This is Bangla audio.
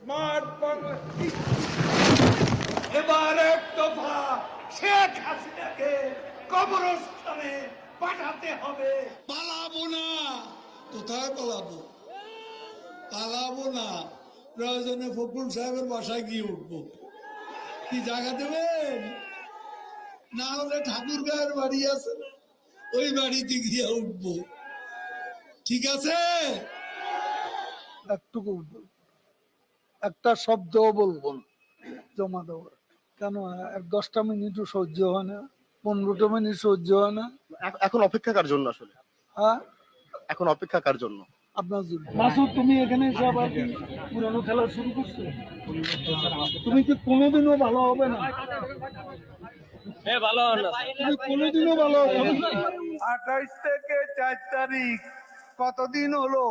স্মার্ট বাংলা। এবার এক দফা শেখ হাসিনাকে কবরস্থানে পাঠাতে হবে। পালাবো না। কোথায় পালাবো? পালাবো না, প্রয়োজনে ফখরুল সাহেবের বাসায় গিয়ে উঠবো। কি জায়গা দেবেন? না হলে ঠাকুর গায়ের বাড়ি আছে, ওই বাড়িতে গিয়ে উঠবো। ঠিক আছে? একটুকু একটা শব্দও বলবো না জমা দেওয়ার। কেন 10টা মিনিটও সহ্য হয় না, 15টা মিনিট সহ্য হয় না। এখন অপেক্ষা কার জন্য আসলে? হ্যাঁ, এখন অপেক্ষা কার জন্য? আপনার জন্য। মাসুদ, তুমি এখানে এসে আবার কি পুরানো খেলা শুরু করছো? তুমি কি কোনোদিনও ভালো হবে না? তুমি কোনোদিনও ভালো হবে না। 28 থেকে 4 তারিখ কতদিন হলো?